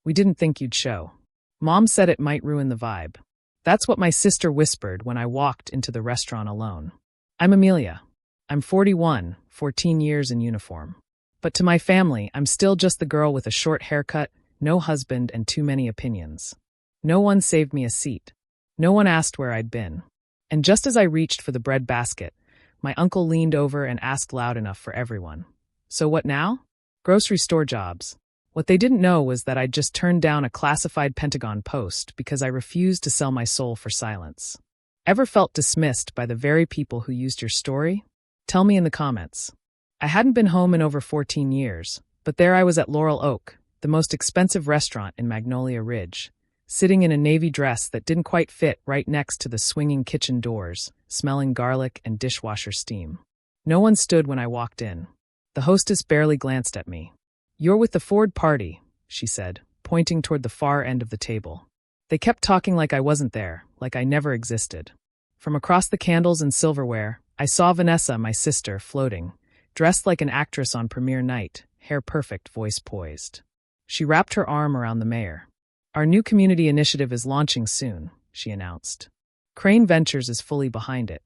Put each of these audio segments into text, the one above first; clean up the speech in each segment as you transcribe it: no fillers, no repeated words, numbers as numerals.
We didn't think you'd show. Mom said it might ruin the vibe. That's what my sister whispered when I walked into the restaurant alone. I'm Amelia. I'm 41, 14 years in uniform. But to my family, I'm still just the girl with a short haircut, no husband, and too many opinions. No one saved me a seat. No one asked where I'd been. And just as I reached for the bread basket, my uncle leaned over and asked loud enough for everyone. So what now? Grocery store jobs. What they didn't know was that I'd just turned down a classified Pentagon post because I refused to sell my soul for silence. Ever felt dismissed by the very people who used your story? Tell me in the comments. I hadn't been home in over 14 years, but there I was at Laurel Oak, the most expensive restaurant in Magnolia Ridge, sitting in a navy dress that didn't quite fit right next to the swinging kitchen doors, smelling garlic and dishwasher steam. No one stood when I walked in. The hostess barely glanced at me. "You're with the Ford party," she said, pointing toward the far end of the table. They kept talking like I wasn't there, like I never existed. From across the candles and silverware, I saw Vanessa, my sister, floating, dressed like an actress on premiere night, hair perfect, voice poised. She wrapped her arm around the mayor. "Our new community initiative is launching soon," she announced. Crane Ventures is fully behind it.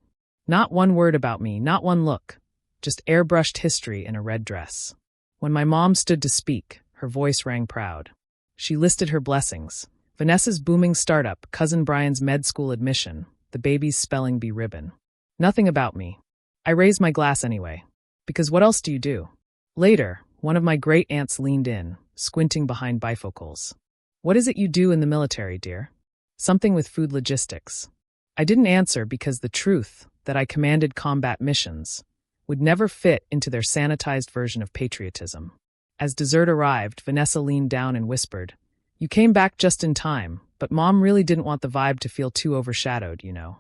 Not one word about me, not one look, just airbrushed history in a red dress. When my mom stood to speak, her voice rang proud. She listed her blessings: Vanessa's booming startup, cousin Brian's med school admission, the baby's spelling bee ribbon. Nothing about me. I raised my glass anyway. Because what else do you do? Later, one of my great-aunts leaned in, squinting behind bifocals. "What is it you do in the military, dear?" "Something with food logistics." I didn't answer because the truth, that I commanded combat missions, would never fit into their sanitized version of patriotism. As dessert arrived, Vanessa leaned down and whispered, "You came back just in time, but Mom really didn't want the vibe to feel too overshadowed, you know."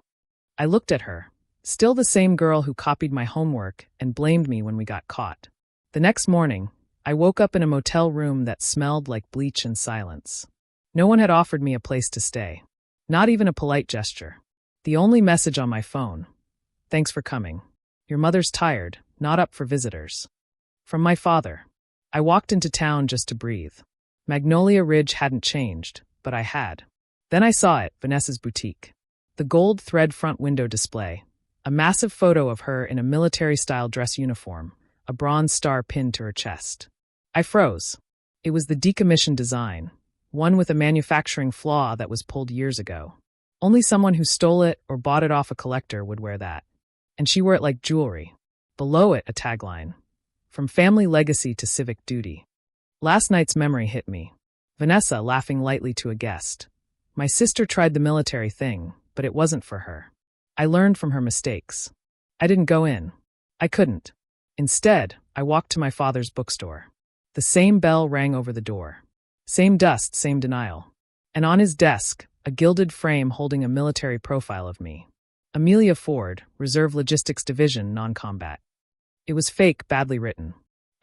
I looked at her, still the same girl who copied my homework and blamed me when we got caught. The next morning, I woke up in a motel room that smelled like bleach and silence. No one had offered me a place to stay. Not even a polite gesture. The only message on my phone: "Thanks for coming. Your mother's tired, not up for visitors." From my father. I walked into town just to breathe. Magnolia Ridge hadn't changed, but I had. Then I saw it, Vanessa's boutique. The gold thread front window display. A massive photo of her in a military-style dress uniform, a bronze star pinned to her chest. I froze. It was the decommissioned design, one with a manufacturing flaw that was pulled years ago. Only someone who stole it or bought it off a collector would wear that. And she wore it like jewelry. Below it, a tagline: "From family legacy to civic duty." Last night's memory hit me. Vanessa laughing lightly to a guest. My sister tried the military thing, but it wasn't for her. I learned from her mistakes. I didn't go in. I couldn't. Instead, I walked to my father's bookstore. The same bell rang over the door. Same dust, same denial. And on his desk, a gilded frame holding a military profile of me. Amelia Ford, Reserve Logistics Division, non-combat. It was fake, badly written.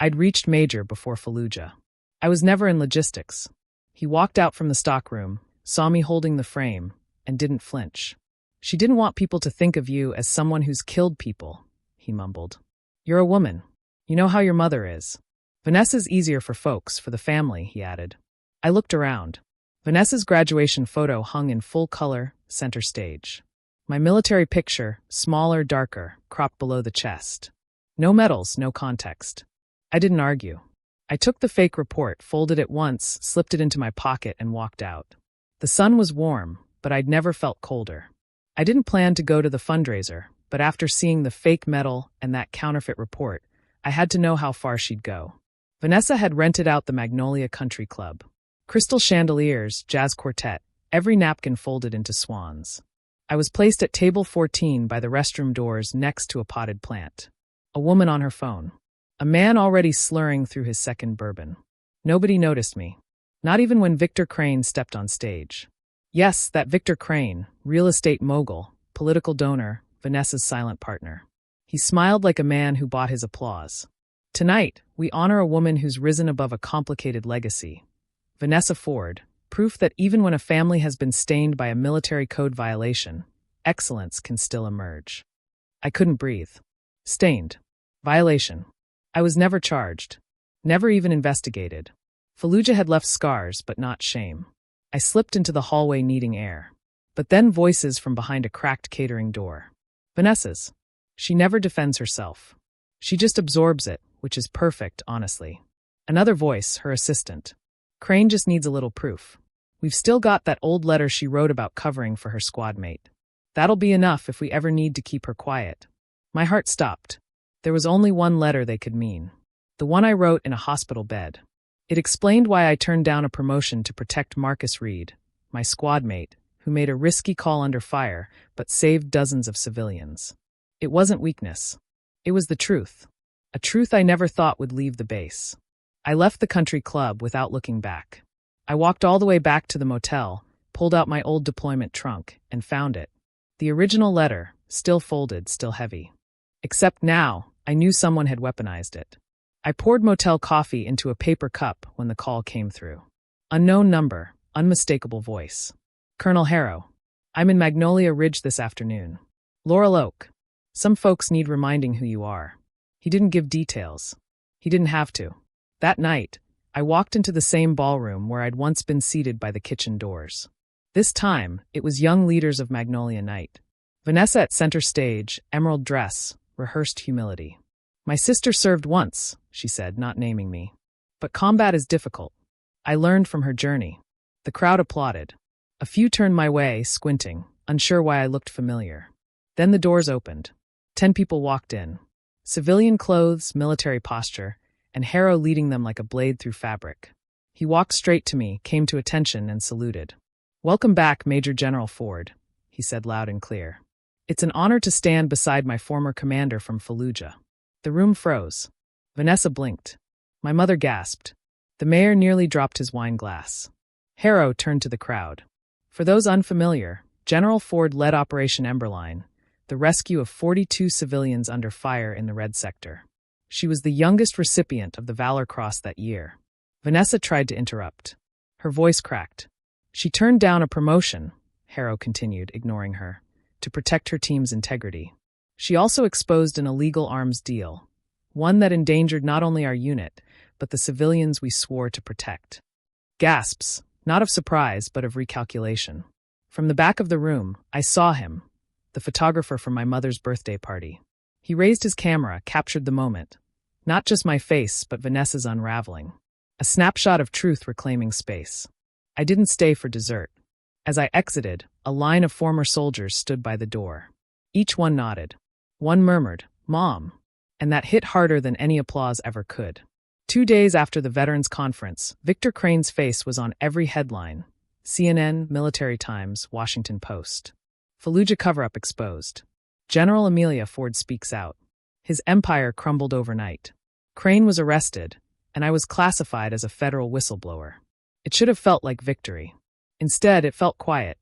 I'd reached Major before Fallujah. I was never in logistics. He walked out from the stockroom, saw me holding the frame, and didn't flinch. "She didn't want people to think of you as someone who's killed people," he mumbled. "You're a woman. You know how your mother is. Vanessa's easier for folks, for the family," he added. I looked around. Vanessa's graduation photo hung in full color, center stage. My military picture, smaller, darker, cropped below the chest. No medals, no context. I didn't argue. I took the fake report, folded it once, slipped it into my pocket, and walked out. The sun was warm, but I'd never felt colder. I didn't plan to go to the fundraiser, but after seeing the fake medal and that counterfeit report, I had to know how far she'd go. Vanessa had rented out the Magnolia Country Club. Crystal chandeliers, jazz quartet, every napkin folded into swans. I was placed at table 14 by the restroom doors next to a potted plant. A woman on her phone. A man already slurring through his second bourbon. Nobody noticed me. Not even when Victor Crane stepped on stage. Yes, that Victor Crane, real estate mogul, political donor, Vanessa's silent partner. He smiled like a man who bought his applause. Tonight, we honor a woman who's risen above a complicated legacy. Vanessa Ford, proof that even when a family has been stained by a military code violation, excellence can still emerge. I couldn't breathe. Stained. Violation. I was never charged. Never even investigated. Fallujah had left scars, but not shame. I slipped into the hallway needing air. But then voices from behind a cracked catering door. Vanessa's. She never defends herself. She just absorbs it, which is perfect, honestly. Another voice, her assistant. Crane just needs a little proof. We've still got that old letter she wrote about covering for her squad mate. That'll be enough if we ever need to keep her quiet. My heart stopped. There was only one letter they could mean. The one I wrote in a hospital bed. It explained why I turned down a promotion to protect Marcus Reed, my squad mate, who made a risky call under fire but saved dozens of civilians. It wasn't weakness. It was the truth. A truth I never thought would leave the base. I left the country club without looking back. I walked all the way back to the motel, pulled out my old deployment trunk, and found it. The original letter, still folded, still heavy. Except now, I knew someone had weaponized it. I poured motel coffee into a paper cup when the call came through. Unknown number, unmistakable voice. Colonel Harrow. I'm in Magnolia Ridge this afternoon. Laurel Oak. Some folks need reminding who you are. He didn't give details. He didn't have to. That night, I walked into the same ballroom where I'd once been seated by the kitchen doors. This time, it was young leaders of Magnolia Night. Vanessa at center stage, emerald dress, rehearsed humility. My sister served once, she said, not naming me. But combat is difficult. I learned from her journey. The crowd applauded. A few turned my way, squinting, unsure why I looked familiar. Then the doors opened. 10 people walked in. Civilian clothes, military posture, and Harrow leading them like a blade through fabric. He walked straight to me, came to attention, and saluted. Welcome back, Major General Ford, he said loud and clear. It's an honor to stand beside my former commander from Fallujah. The room froze. Vanessa blinked. My mother gasped. The mayor nearly dropped his wine glass. Harrow turned to the crowd. For those unfamiliar, General Ford led Operation Emberline, the rescue of 42 civilians under fire in the Red Sector. She was the youngest recipient of the Valor Cross that year. Vanessa tried to interrupt. Her voice cracked. She turned down a promotion, Harrow continued, ignoring her, to protect her team's integrity. She also exposed an illegal arms deal, one that endangered not only our unit, but the civilians we swore to protect. Gasps, not of surprise, but of recalculation. From the back of the room, I saw him, the photographer from my mother's birthday party. He raised his camera, captured the moment. Not just my face, but Vanessa's unraveling. A snapshot of truth reclaiming space. I didn't stay for dessert. As I exited, a line of former soldiers stood by the door. Each one nodded. One murmured, "Mom," and that hit harder than any applause ever could. 2 days after the Veterans Conference, Victor Crane's face was on every headline. CNN, Military Times, Washington Post. Fallujah cover-up exposed. General Amelia Ford speaks out. His empire crumbled overnight. Crane was arrested, and I was classified as a federal whistleblower. It should have felt like victory. Instead, it felt quiet.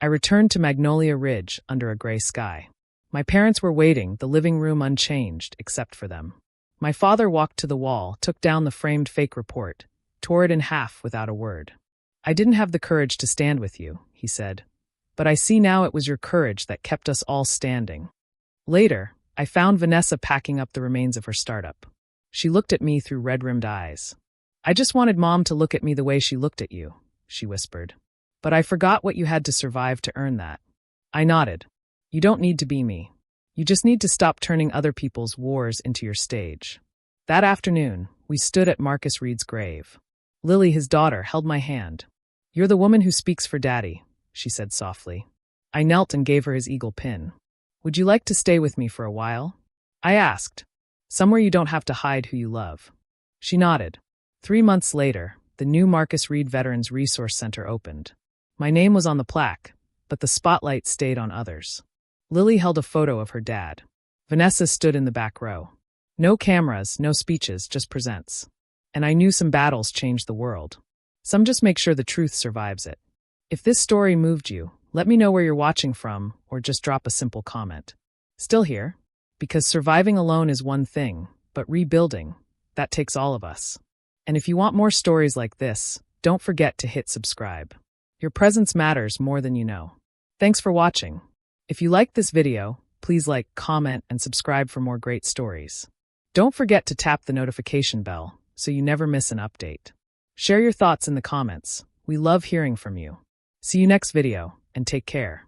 I returned to Magnolia Ridge under a gray sky. My parents were waiting, the living room unchanged, except for them. My father walked to the wall, took down the framed fake report, tore it in half without a word. I didn't have the courage to stand with you, he said. But I see now it was your courage that kept us all standing. Later, I found Vanessa packing up the remains of her startup. She looked at me through red-rimmed eyes. I just wanted Mom to look at me the way she looked at you, she whispered. But I forgot what you had to survive to earn that. I nodded. You don't need to be me. You just need to stop turning other people's wars into your stage. That afternoon, we stood at Marcus Reed's grave. Lily, his daughter, held my hand. You're the woman who speaks for Daddy, she said softly. I knelt and gave her his eagle pin. Would you like to stay with me for a while? I asked. Somewhere you don't have to hide who you love. She nodded. 3 months later, the new Marcus Reed Veterans Resource Center opened. My name was on the plaque, but the spotlight stayed on others. Lily held a photo of her dad. Vanessa stood in the back row. No cameras, no speeches, just presents. And I knew some battles changed the world. Some just make sure the truth survives it. If this story moved you, let me know where you're watching from, or just drop a simple comment. Still here? Because surviving alone is one thing, but rebuilding, that takes all of us. And if you want more stories like this, don't forget to hit subscribe. Your presence matters more than you know. Thanks for watching. If you liked this video, please like, comment, and subscribe for more great stories. Don't forget to tap the notification bell so you never miss an update. Share your thoughts in the comments. We love hearing from you. See you next video, and take care.